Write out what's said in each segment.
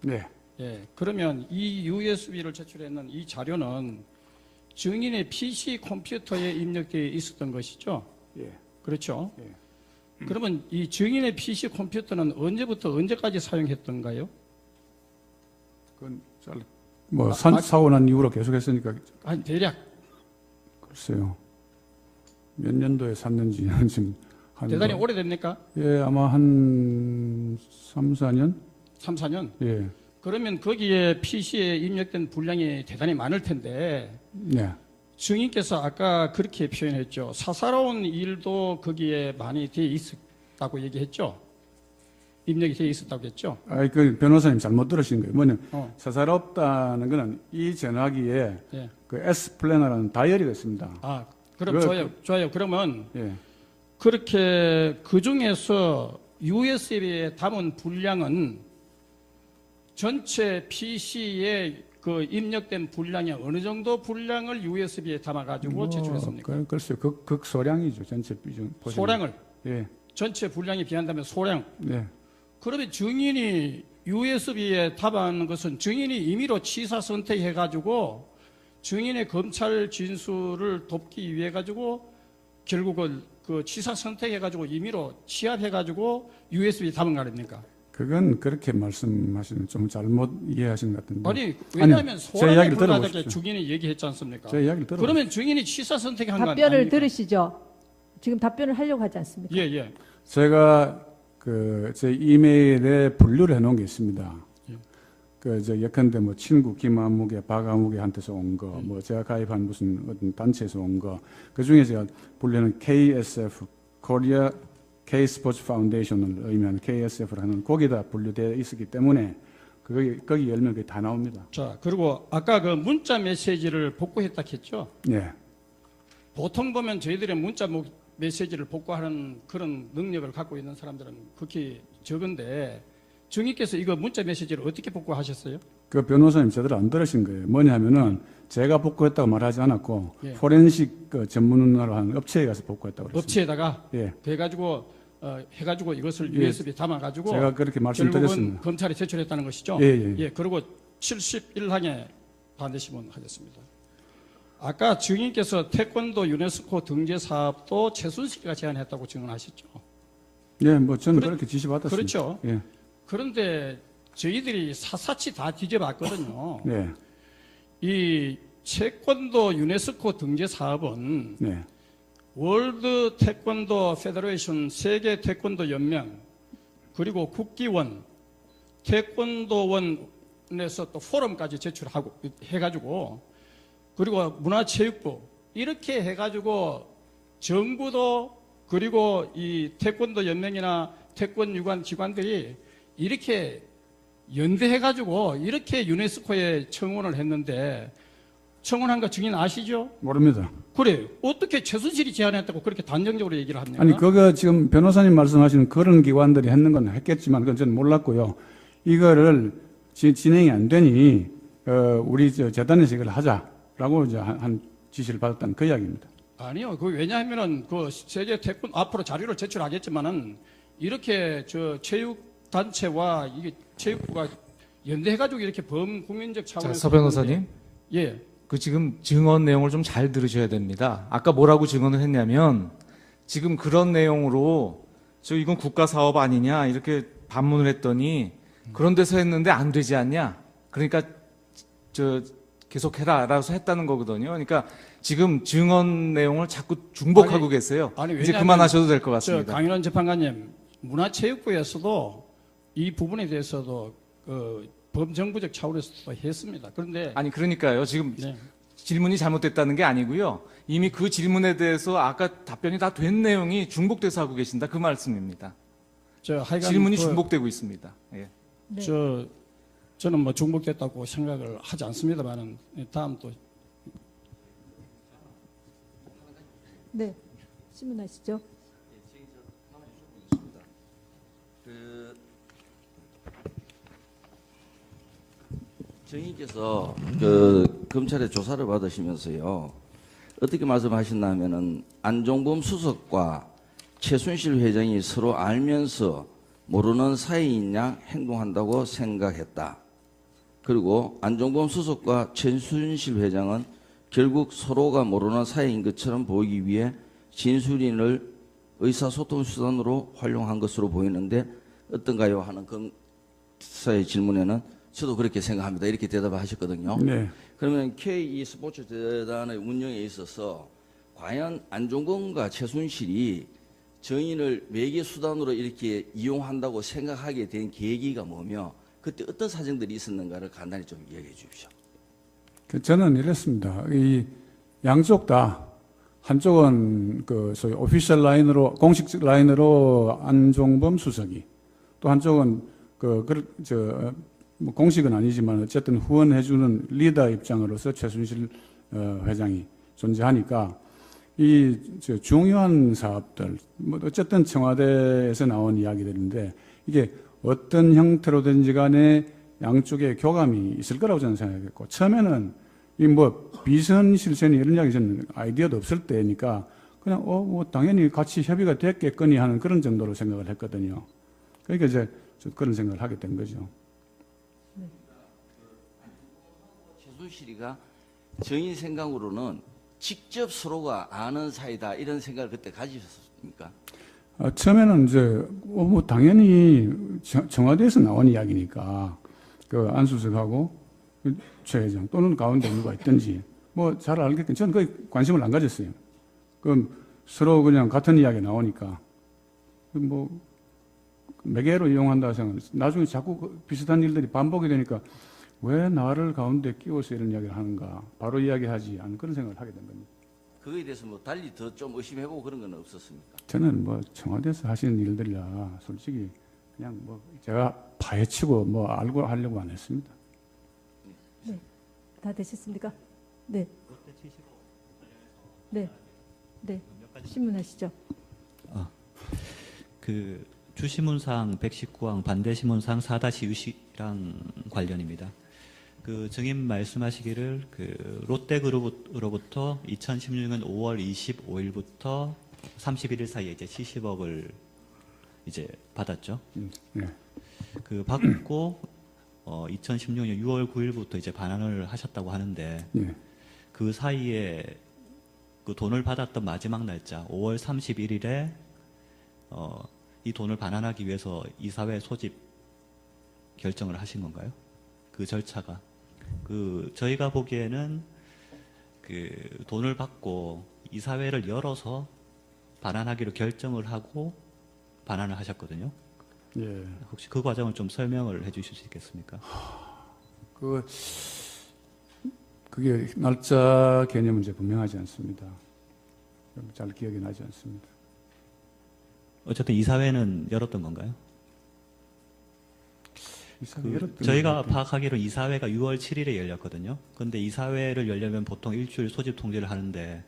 네. 예, 그러면 이 USB를 제출했는 이 자료는 증인의 PC 컴퓨터에 입력되어 있었던 것이죠? 예. 그렇죠? 예. 그러면 이 증인의 PC 컴퓨터는 언제부터 언제까지 사용했던가요? 그건 사고 난 이후로 계속했으니까 한 대략 글쎄요. 몇 년도에 샀는지는 지금 대단히 오래됩니까? 예, 아마 한 3, 4년? 3, 4년? 예. 그러면 거기에 PC에 입력된 분량이 대단히 많을 텐데 네. 증인께서 아까 그렇게 표현했죠. 사사로운 일도 거기에 많이 되어 있었다고 얘기했죠. 입력이 되어 있었다고 했죠. 그 변호사님 잘못 들으신 거예요. 뭐냐면 어. 사사롭다는 거는 이 전화기에 예. 그 S 플래너라는 다이어리가 있습니다. 아, 그럼 좋아요. 그러면 예. 그렇게 그 중에서 USB에 담은 분량은 전체 PC에 그 입력된 분량이 어느 정도 분량을 USB에 담아가지고 제출했습니까? 글쎄요. 극소량이죠. 전체 비중. 소량을. 예. 전체 분량에 비한다면 소량. 네. 그러면 증인이 USB에 담아는 것은 증인이 임의로 취사 선택해가지고 증인의 검찰 진술을 돕기 위해 가지고 결국은 그 취사 선택해가지고 임의로 취합해가지고 USB에 담은 거 아닙니까? 그건 그렇게 말씀하시는 좀 잘못 이해하신 것 같은데. 아니 왜냐하면 제 소량에 이야기를 불과하게 들어보십시오. 증인이 얘기했지 않습니까? 제 이야기를 들어보십시오. 그러면 증인이 취사 선택한 거 답변을 아닙니까? 들으시죠. 지금 답변을 하려고 하지 않습니까? 예, 예. 제가 제 이메일에 분류를 해놓은 게 있습니다. 예. 예컨대 친구 김아무개, 박아무개한테서 온 거, 제가 가입한 무슨 어떤 단체에서 온 거, 그 중에 제가 분류는 KSF, Korea K 스포츠 파운데이션을 의미하는 KSF라는 거기다 분류되어 있었기 때문에 거기 열면 그게 다 나옵니다. 자, 그리고 아까 그 문자 메시지를 복구했다 했죠? 네. 보통 보면 저희들의 문자 메시지를 복구하는 그런 능력을 갖고 있는 사람들은 극히 적은데 증인께서 이거 문자 메시지를 어떻게 복구하셨어요? 그 변호사님 제대로 안 들으신 거예요. 뭐냐면은 제가 복구했다고 말하지 않았고 예. 포렌식 전문으로 하는 업체에 가서 복구했다고 그랬습니다. 업체에다가 예. 해가지고 이것을 예. USB 담아가지고 제가 그렇게 결국은 말씀드렸습니다. 검찰에 제출했다는 것이죠. 예. 그리고 71항에 반대시문 하겠습니다. 아까 증인께서 태권도 유네스코 등재 사업도 최순실이가 제안했다고 증언하셨죠. 예, 저는 그렇게 지시받았습니다. 그렇죠. 예. 그런데 저희들이 사사치 다 뒤져봤거든요. 네. 이 태권도 유네스코 등재 사업은 네. 월드 태권도 페더레이션 세계 태권도 연맹 그리고 국기원 태권도원에서 또 포럼까지 제출하고 해가지고 그리고 문화체육부 이렇게 해가지고 정부도 그리고 이 태권도 연맹이나 태권 유관 기관들이 이렇게 연대해가지고 이렇게 유네스코에 청원을 했는데 청원한 거 증인 아시죠? 모릅니다. 그래 어떻게 최순실이 제안했다고 그렇게 단정적으로 얘기를 합니까? 아니 그거 지금 변호사님 말씀하시는 그런 기관들이 했는 건 했겠지만 그건 저는 몰랐고요. 이거를 진행이 안 되니 우리 재단에서 이걸 하자라고 이제 한 지시를 받았다는 그 이야기입니다. 아니요. 그 왜냐하면은 그 세계 태권 앞으로 자료를 제출하겠지만은 이렇게 체육 단체와 이게 체육부가 연대해가지고 이렇게 범국민적 차원에서 서 변호사님. 했는데, 예. 그 지금 증언 내용을 좀 잘 들으셔야 됩니다. 아까 뭐라고 증언을 했냐면 지금 그런 내용으로 이건 국가 사업 아니냐 이렇게 반문을 했더니 그런 데서 했는데 안 되지 않냐. 그러니까 계속 해라라고 했다는 거거든요. 그러니까 지금 증언 내용을 자꾸 중복하고 계세요. 아니, 이제 그만하셔도 될 것 같습니다. 강인원 재판관님, 문화체육부에서도 이 부분에 대해서도 범정부적 차원에서도 했습니다. 그런데 아니 그러니까요. 지금 네. 질문이 잘못됐다는 게 아니고요. 이미 그 질문에 대해서 아까 답변이 다 된 내용이 중복돼서 하고 계신다. 그 말씀입니다. 하여간 질문이 중복되고 있습니다. 예. 네. 저는 중복됐다고 생각을 하지 않습니다만은 다음 또 네. 질문하시죠. 정의께서 검찰의 조사를 받으시면서요 어떻게 말씀하셨냐면은 안종범 수석과 최순실 회장이 서로 알면서 모르는 사이인 양 행동한다고 생각했다. 그리고 안종범 수석과 최순실 회장은 결국 서로가 모르는 사이인 것처럼 보이기 위해 진술인을 의사소통 수단으로 활용한 것으로 보이는데 어떤가요? 하는 검사의 질문에는 저도 그렇게 생각합니다. 이렇게 대답하셨거든요. 네. 그러면 K 스포츠 재단의 운영에 있어서 과연 안종범과 최순실이 정인을 매개 수단으로 이렇게 이용한다고 생각하게 된 계기가 뭐며 그때 어떤 사정들이 있었는가를 간단히 좀 이야기해 주십시오. 저는 이랬습니다. 이 양쪽 다 한쪽은 그 소위 오피셜 라인으로 공식 라인으로 안종범 수석이 또 한쪽은 뭐 공식은 아니지만 어쨌든 후원해주는 리더 입장으로서 최순실 회장이 존재하니까 이 중요한 사업들 뭐 어쨌든 청와대에서 나온 이야기들인데 이게 어떤 형태로든지 간에 양쪽에 교감이 있을 거라고 저는 생각했고 처음에는 이 뭐 비선 실세니 이런 이야기 저는 아이디어도 없을 때니까 그냥 뭐 당연히 같이 협의가 됐겠거니 하는 그런 정도로 생각을 했거든요. 그러니까 이제 그런 생각을 하게 된 거죠. 최순실이가 정인 생각으로는 직접 서로가 아는 사이다 이런 생각을 그때 가지셨습니까? 처음에는 이제 뭐 당연히 청와대에서 나온 이야기니까 그 안수석하고 최 회장 또는 가운데 누가 있든지 뭐 잘 알겠긴 저는 거의 관심을 안 가졌어요. 그럼 서로 그냥 같은 이야기 나오니까 뭐 매개로 이용한다 생각했어요. 나중에 자꾸 비슷한 일들이 반복이 되니까 왜 나를 가운데 끼워서 이런 이야기를 하는가 바로 이야기하지 않은 그런 생각을 하게 된 겁니다. 그거에 대해서 뭐 달리 더 좀 의심해보고 그런 건 없었습니까? 저는 뭐 청와대에서 하시는 일들이라 솔직히 그냥 뭐 제가 파헤치고 뭐 알고 하려고 안 했습니다. 다 되셨습니까? 네. 네. 네. 신문하시죠. 그 주시문상 119항 반대시문상 4-유시랑 관련입니다. 그 증인 말씀하시기를 그 롯데그룹으로부터 2016년 5월 25일부터 31일 사이에 이제 70억을 이제 받았죠. 네. 그 받고 2016년 6월 9일부터 이제 반환을 하셨다고 하는데 네. 그 사이에 그 돈을 받았던 마지막 날짜 5월 31일에 이 돈을 반환하기 위해서 이사회 소집 결정을 하신 건가요? 그 절차가 그 저희가 보기에는 그 돈을 받고 이사회를 열어서 반환하기로 결정을 하고 반환을 하셨거든요. 예. 혹시 그 과정을 좀 설명을 해주실 수 있겠습니까? 그게 날짜 개념은 이제 분명하지 않습니다. 잘 기억이 나지 않습니다. 어쨌든 이사회는 열었던 건가요? 이사회 열었던 저희가 것 같아요. 파악하기로 이사회가 6월 7일에 열렸거든요. 그런데 이사회를 열려면 보통 일주일 소집 통지를 하는데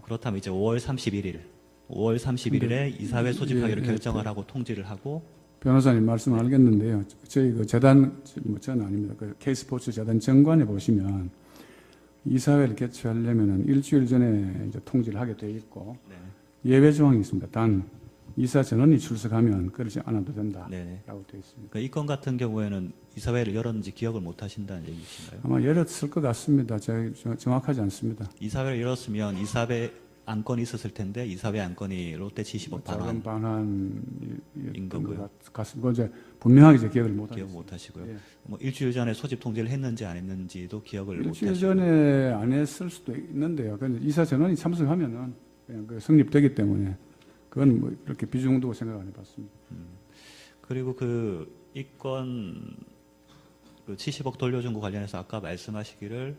그렇다면 이제 5월 30일에 이사회 소집하기로 예, 결정을 하고 통지를 하고 변호사님 말씀을 알겠는데요. 저희 그 재단, 뭐 저는 아닙니다. 그 K스포츠 재단 정관에 보시면 이사회를 개최하려면은 일주일 전에 이제 통지를 하게 되어 있고 네. 예외 조항이 있습니다. 단 이사 전원이 출석하면 그러지 않아도 된다라고 네. 되어 있습니다. 그러니까 이 건 같은 경우에는 이사회를 열었는지 기억을 못 하신다는 얘기이신가요? 아마 열었을 것 같습니다. 정확하지 않습니다. 이사회를 열었으면 이사회 안건이 있었을 텐데 이사회 안건이 롯데 70억 작은 반환 반환인 거고요. 것 같습니다. 이제 분명하게 이제 기억을 못 기억 하겠습니다. 못 하시고요. 예. 뭐 일주일 전에 소집 통지를 했는지 안 했는지도 기억을 못 일주일 하시고. 전에 안 했을 수도 있는데요. 근데 이사 전원이 참석하면은 그냥 그 성립되기 때문에 그건 뭐 이렇게 비중 두고 생각 안 해봤습니다. 그리고 그 이건 그 70억 돌려준 거 관련해서 아까 말씀하시기를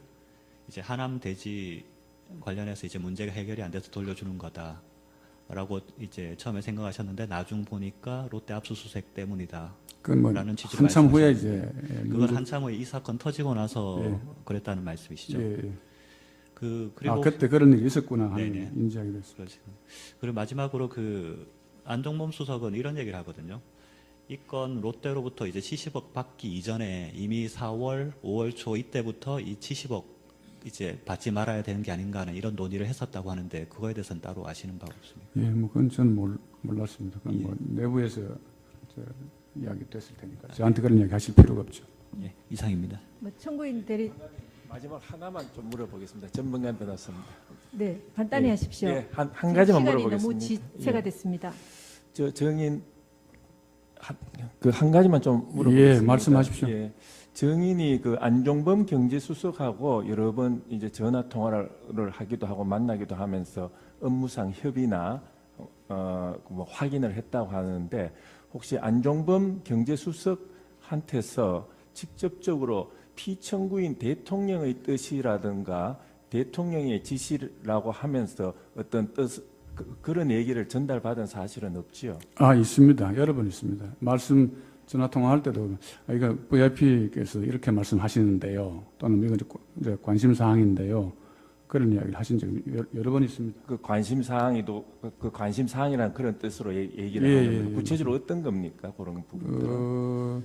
이제 하남 대지 관련해서 이제 문제가 해결이 안 돼서 돌려주는 거다라고 이제 처음에 생각하셨는데 나중 보니까 롯데 압수수색 때문이다. 그건 뭐 라는 취지로 한참 후에 말씀하셨는데 이제 그건 한참 후에 이 사건 터지고 나서 예. 그랬다는 말씀이시죠. 예, 예. 그리고 그때 그런 일이 있었구나 하는 네네. 인지하게 됐습니다. 그렇죠. 그리고 마지막으로 그 안종범 수석은 이런 얘기를 하거든요. 이 건 롯데로부터 이제 70억 받기 이전에 이미 4월, 5월 초 이때부터 이 70억 이제 받지 말아야 되는 게 아닌가 하는 이런 논의를 했었다고 하는데 그거에 대해서는 따로 아시는 바가 없습니다. 예, 뭐 그건 저는 몰랐습니다. 그건 예. 뭐 내부에서 이야기 됐을 테니까 저한테 그런 이야기 하실 필요가 없죠. 예, 이상입니다. 뭐 청구인 대리 마지막 하나만 좀 물어보겠습니다. 전문가 변호사입니다. 네 간단히 예, 하십시오. 예, 한 지금 가지만 시간이 물어보겠습니다. 너무 지체가 예. 됐습니다. 저 정인 그 한 가지만 좀 물어보겠습니다. 예, 말씀하십시오. 예, 정인이 그 안종범 경제수석하고 여러 번 이제 전화 통화를 하기도 하고 만나기도 하면서 업무상 협의나 뭐 확인을 했다고 하는데 혹시 안종범 경제수석한테서 직접적으로 피청구인 대통령의 뜻이라든가 대통령의 지시라고 하면서 어떤 그런 얘기를 전달받은 사실은 없지요? 있습니다. 여러 번 있습니다. 전화 통화할 때도 이거 VIP께서 이렇게 말씀하시는데요. 또는 이건 이제 관심 사항인데요. 그런 이야기를 하신 적이 여러 번 있습니다. 그 관심 사항이도 그 관심 사항이라는 그런 뜻으로 얘기를 예, 하는 예, 거예요. 예, 구체적으로 어떤 겁니까? 그런 부분들은.